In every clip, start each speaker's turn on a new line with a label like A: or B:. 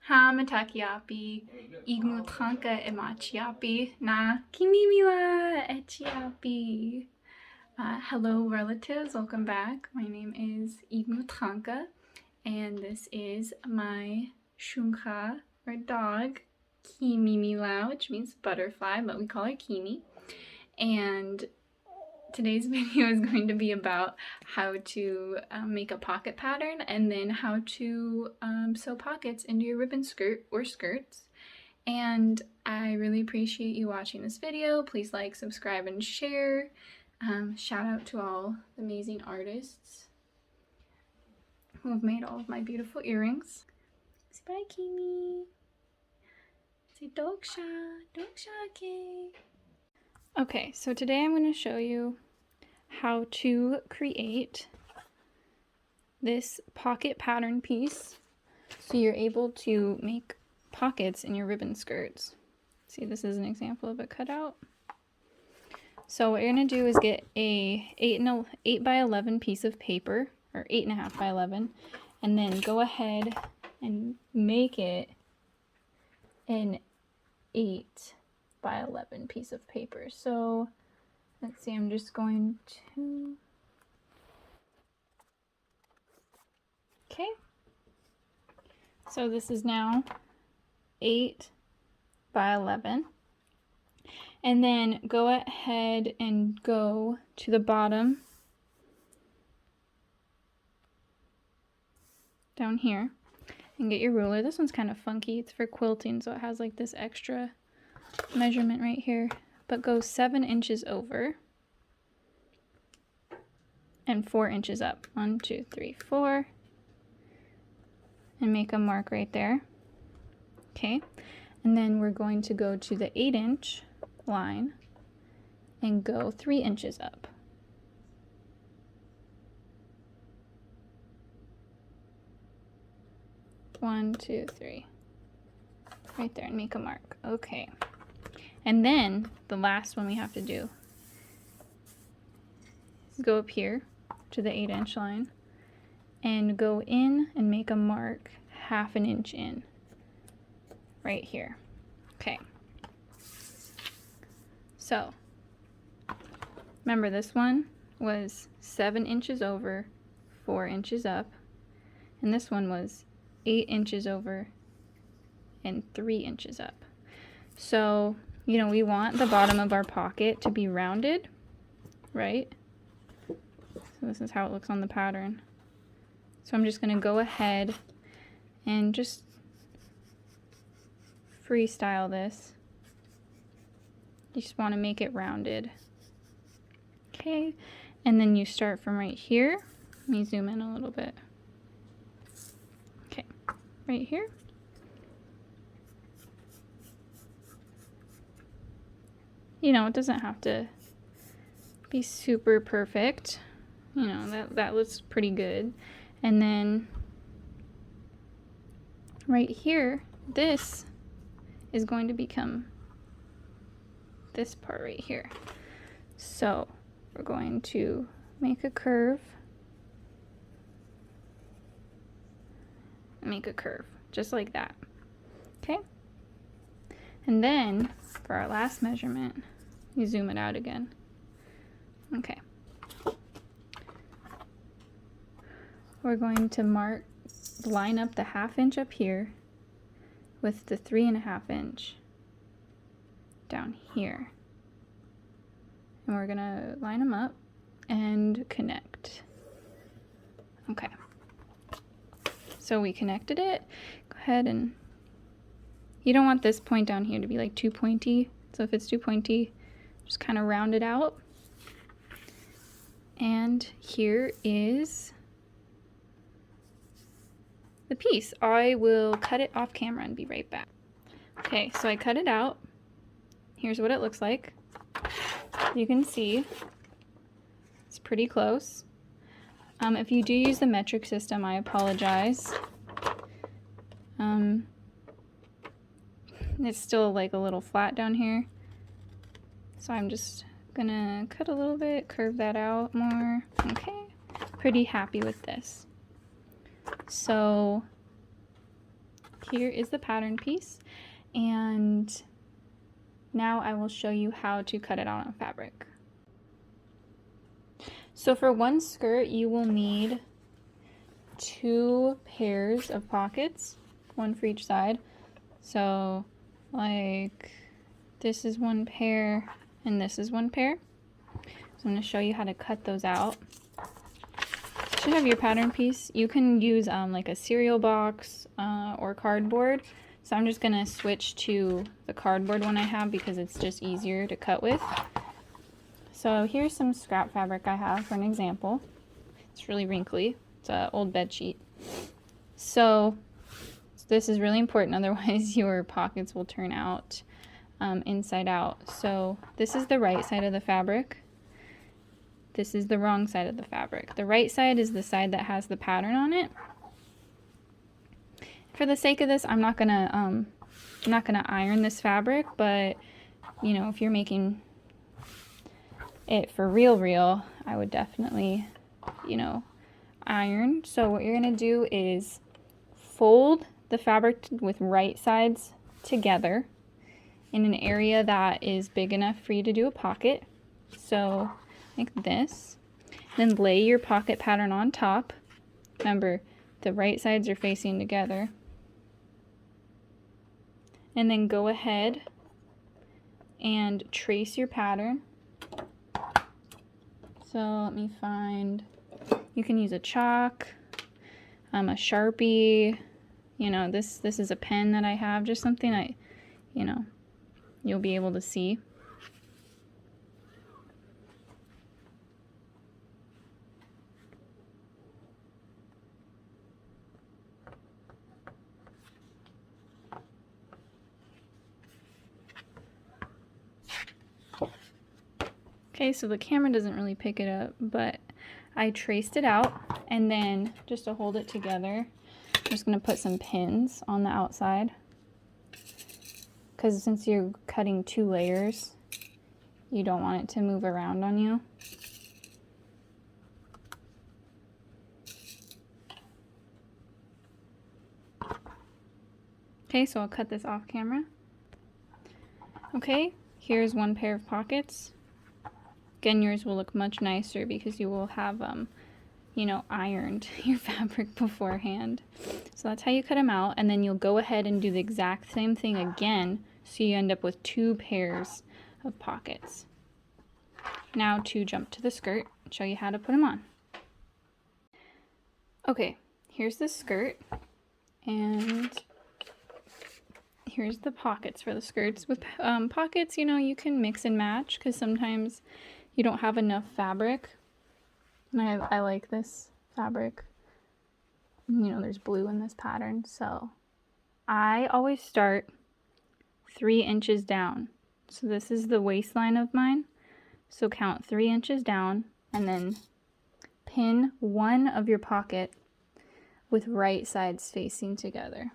A: Ha mitakúyapi, Igmútjanka emaciyapi, na kimimila echiapi. Hello relatives, welcome back. My name is Igmútjanka, and this is my xoxo, or dog, Kimimila, which means butterfly, but we call her Kimi. And today's video is going to be about how to make a pocket pattern and then how to sew pockets into your ribbon skirt or skirts. And I really appreciate you watching this video. Please like, subscribe, and share. Shout out to all the amazing artists who have made all of my beautiful earrings. Say bye, Kimi. Say Tokshe, ahke. Okay, so today I'm going to show you how to create this pocket pattern piece so you're able to make pockets in your ribbon skirts. See, this is an example of a cutout. So what you're going to do is get a 8 by 11 piece of paper, or 8.5 by 11, and then go ahead and make it an 8 by 11 piece of paper. So let's see, I'm just going to, okay, so this is now 8 by 11, and then go ahead and go to the bottom down here and get your ruler. This one's kind of funky, it's for quilting, so it has like this extra measurement right here, but go 7 inches over and 4 inches up. 1, 2, 3, 4, and make a mark right there. Okay, and then we're going to go to the 8-inch line and go 3 inches up. One, two, three, right there, and make a mark. Okay. And then the last one we have to do is go up here to the 8-inch line and go in and make a mark 1/2 inch in right here. Okay. So remember, this one was 7 inches over, 4 inches up, and this one was 8 inches over and 3 inches up. So you know, we want the bottom of our pocket to be rounded, right? So this is how it looks on the pattern. So I'm just going to go ahead and just freestyle this. You just want to make it rounded. Okay, and then you start from right here. Let me zoom in a little bit. Okay, right here. You know, it doesn't have to be super perfect. You know, that looks pretty good. And then right here, this is going to become this part right here. So we're going to make a curve. Make a curve, just like that. Okay? And then for our last measurement, you zoom it out again. Okay. We're going to line up the 1/2 inch up here with the 3.5 inch down here. And we're gonna line them up and connect. Okay. So we connected it. Go ahead and, you don't want this point down here to be like too pointy. So if it's too pointy, just kind of round it out. And here is the piece. I will cut it off camera and be right back. Okay, so I cut it out. Here's what it looks like. You can see it's pretty close. If you do use the metric system, I apologize. It's still like a little flat down here. So I'm just gonna cut a little bit, curve that out more. Okay, pretty happy with this. So here is the pattern piece, and now I will show you how to cut it out on fabric. So for one skirt, you will need 2 pairs of pockets, one for each side. So like this is one pair and this is one pair. So I'm going to show you how to cut those out. You should have your pattern piece. You can use like a cereal box or cardboard. So I'm just going to switch to the cardboard one I have because it's just easier to cut with. So here's some scrap fabric I have for an example. It's really wrinkly. It's an old bed sheet. So this is really important, otherwise your pockets will turn out inside out. So this is the right side of the fabric. This is the wrong side of the fabric. The right side is the side that has the pattern on it. For the sake of this, I'm not gonna iron this fabric, but you know, if you're making it for real, I would definitely, you know, iron. So what you're gonna do is fold the fabric with right sides together in an area that is big enough for you to do a pocket. So like this. Then lay your pocket pattern on top. Remember, the right sides are facing together. And then go ahead and trace your pattern. So let me find, you can use a chalk, a Sharpie, you know, this is a pen that I have, just something you know, you'll be able to see. Okay, so the camera doesn't really pick it up, but I traced it out, and then just to hold it together, I'm just going to put some pins on the outside, because since you're cutting 2 layers, you don't want it to move around on you. Okay, so I'll cut this off camera. Okay, here's one pair of pockets. Again, yours will look much nicer because you will have, you know, ironed your fabric beforehand. So that's how you cut them out, and then you'll go ahead and do the exact same thing again, so you end up with 2 pairs of pockets. Now to jump to the skirt and show you how to put them on. Okay, here's the skirt, and here's the pockets for the skirts. With pockets, you know, you can mix and match because sometimes you don't have enough fabric. And I like this fabric. You know, there's blue in this pattern, so I always start 3 inches down. So this is the waistline of mine. So count 3 inches down and then pin one of your pocket with right sides facing together.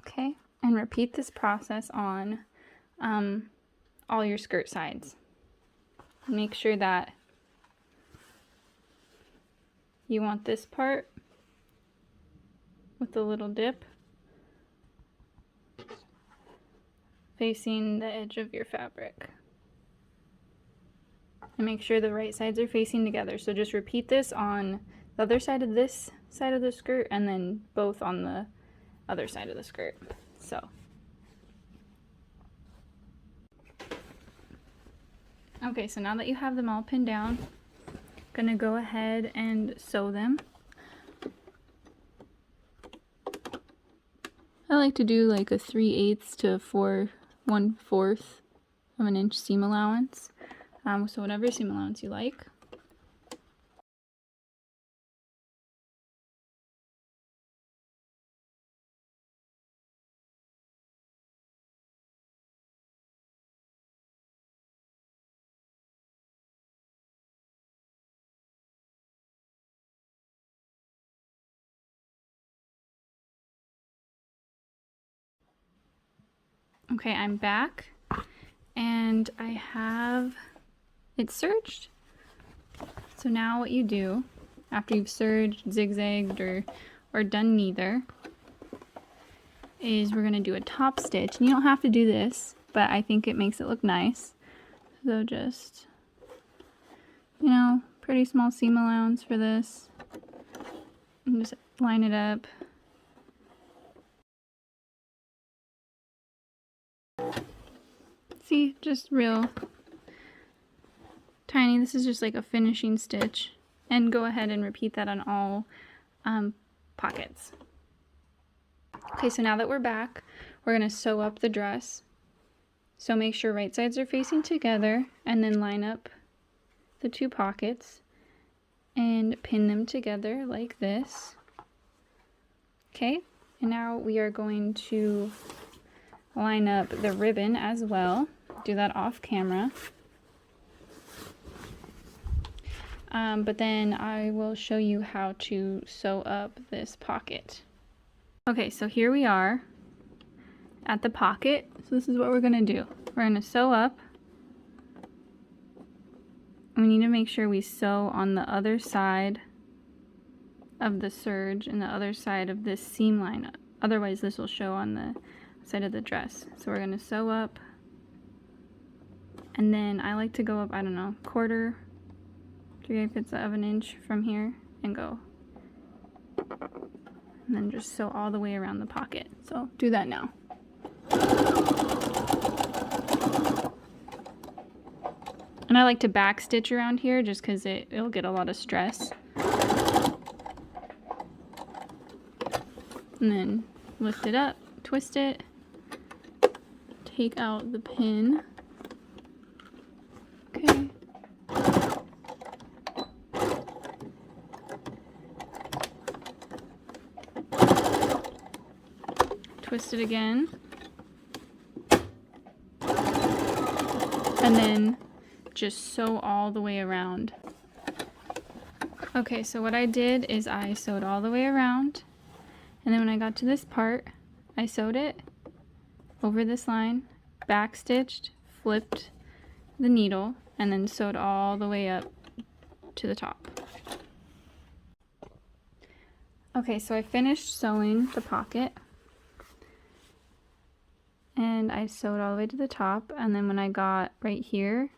A: Okay, and repeat this process on all your skirt sides. Make sure that you want this part with the little dip facing the edge of your fabric. And make sure the right sides are facing together. So just repeat this on the other side of this side of the skirt and then both on the other side of the skirt. So okay, so now that you have them all pinned down, I'm gonna go ahead and sew them. I like to do like a 3/8 to 1/4 of an inch seam allowance. So whatever seam allowance you like. Okay, I'm back and I have it serged. So now what you do after you've serged, zigzagged, or done neither is we're going to do a top stitch. And you don't have to do this, but I think it makes it look nice. So just, you know, pretty small seam allowance for this. And just line it up. See, just real tiny. This is just like a finishing stitch. And go ahead and repeat that on all pockets. Okay, so now that we're back, we're going to sew up the dress. So make sure right sides are facing together and then line up the two pockets and pin them together like this. Okay, and now we are going to line up the ribbon as well. Do that off camera. But then I will show you how to sew up this pocket. Okay, so here we are at the pocket. So this is what we're going to do. We're going to sew up. We need to make sure we sew on the other side of the serge and the other side of this seam line. Otherwise this will show on the side of the dress. So we're going to sew up. And then I like to go up, I don't know, 1/4, 3/8 of an inch from here and go. And then just sew all the way around the pocket. So do that now. And I like to back stitch around here just because it'll get a lot of stress. And then lift it up, twist it, take out the pin. Okay. Twist it again. And then just sew all the way around. Okay, so what I did is I sewed all the way around, and then when I got to this part, I sewed it over this line, back stitched, flipped the needle, and then sewed all the way up to the top. Okay, so I finished sewing the pocket, and I sewed all the way to the top, and then when I got right here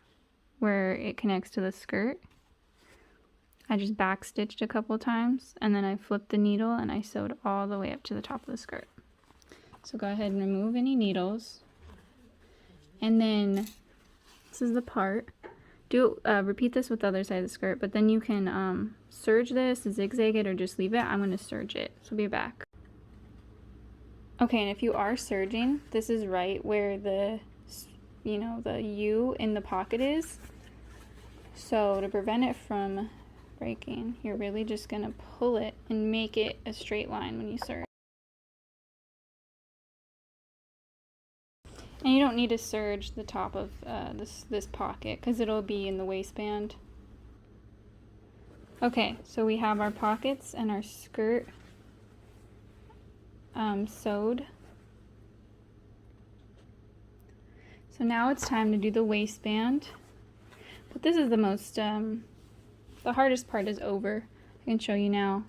A: where it connects to the skirt, I just back stitched a couple times, and then I flipped the needle and I sewed all the way up to the top of the skirt. So go ahead and remove any needles, and then this is the part. Repeat this with the other side of the skirt, but then you can serge this, zigzag it, or just leave it. I'm going to serge it, so be back. Okay, and if you are serging, this is right where the U in the pocket is. So to prevent it from breaking, you're really just going to pull it and make it a straight line when you serge. And you don't need to serge the top of this pocket because it'll be in the waistband. Okay, so we have our pockets and our skirt sewed. So now it's time to do the waistband. But this is the most, the hardest part is over. I can show you now.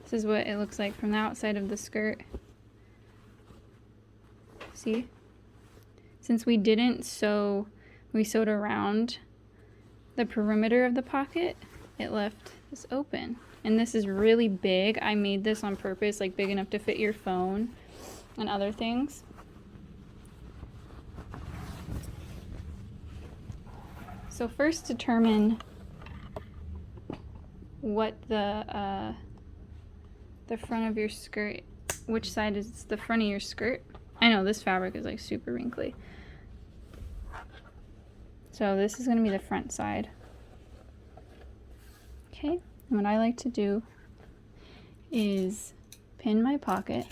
A: This is what it looks like from the outside of the skirt. See? Since we didn't sew, we sewed around the perimeter of the pocket, it left this open. And this is really big. I made this on purpose, like big enough to fit your phone and other things. So first determine what the front of your skirt, which side is the front of your skirt. I know this fabric is like super wrinkly. So this is going to be the front side. Okay, and what I like to do is pin my pocket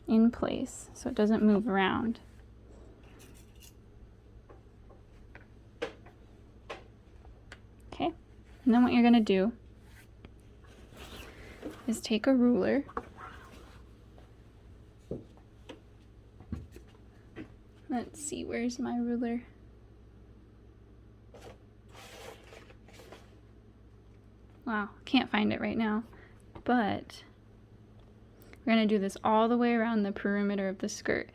A: in place so it doesn't move around. And then what you're gonna do is take a ruler. Let's see, where's my ruler? Wow, can't find it right now. But we're gonna do this all the way around the perimeter of the skirt.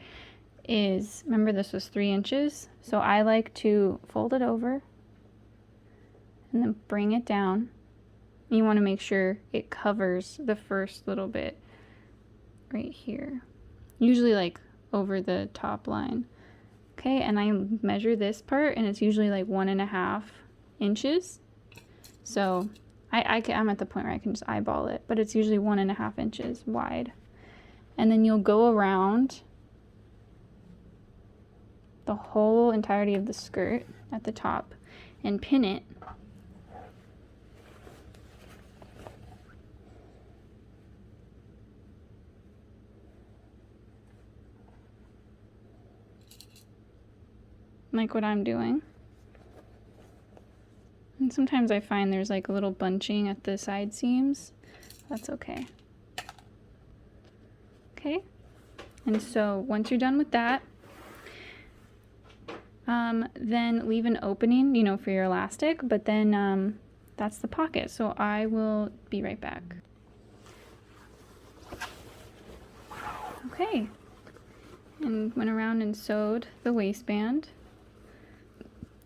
A: Remember this was 3 inches? So I like to fold it over and then bring it down. You wanna make sure it covers the first little bit right here. Usually like over the top line. Okay, and I measure this part and it's usually like 1.5 inches. So I'm at the point where I can just eyeball it, but it's usually 1.5 inches wide. And then you'll go around the whole entirety of the skirt at the top and pin it. Like what I'm doing. And sometimes I find there's like a little bunching at the side seams. That's okay. Okay, and so once you're done with that, then leave an opening, you know, for your elastic, but then that's the pocket. So I will be right back. Okay, and went around and sewed the waistband.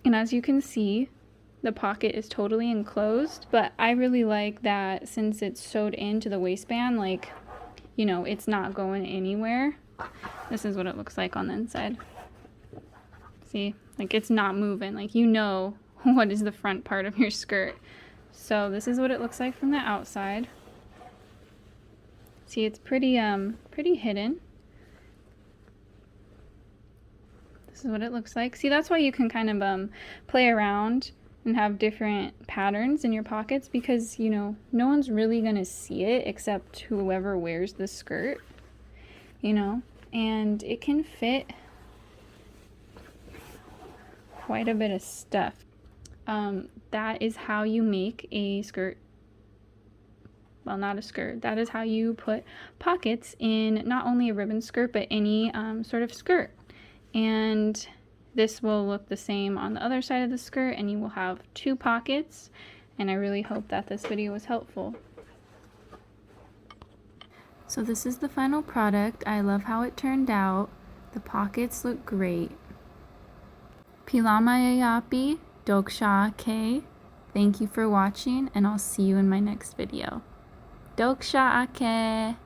A: And as you can see, the pocket is totally enclosed, but I really like that since it's sewed into the waistband, like, you know, it's not going anywhere. This is what it looks like on the inside. See, like it's not moving, like you know what is the front part of your skirt. So this is what it looks like from the outside. See, it's pretty hidden. This is what it looks like. See, that's why you can kind of play around and have different patterns in your pockets, because, you know, no one's really gonna see it except whoever wears the skirt, you know, and it can fit quite a bit of stuff. That is how you make a skirt. Well, not a skirt. That is how you put pockets in not only a ribbon skirt, but any sort of skirt. And this will look the same on the other side of the skirt, and you will have 2 pockets. And I really hope that this video was helpful. So this is the final product. I love how it turned out. The pockets look great. Philámayayapi, Tokshe, ahke. Thank you for watching, and I'll see you in my next video. Tokshe, ahke.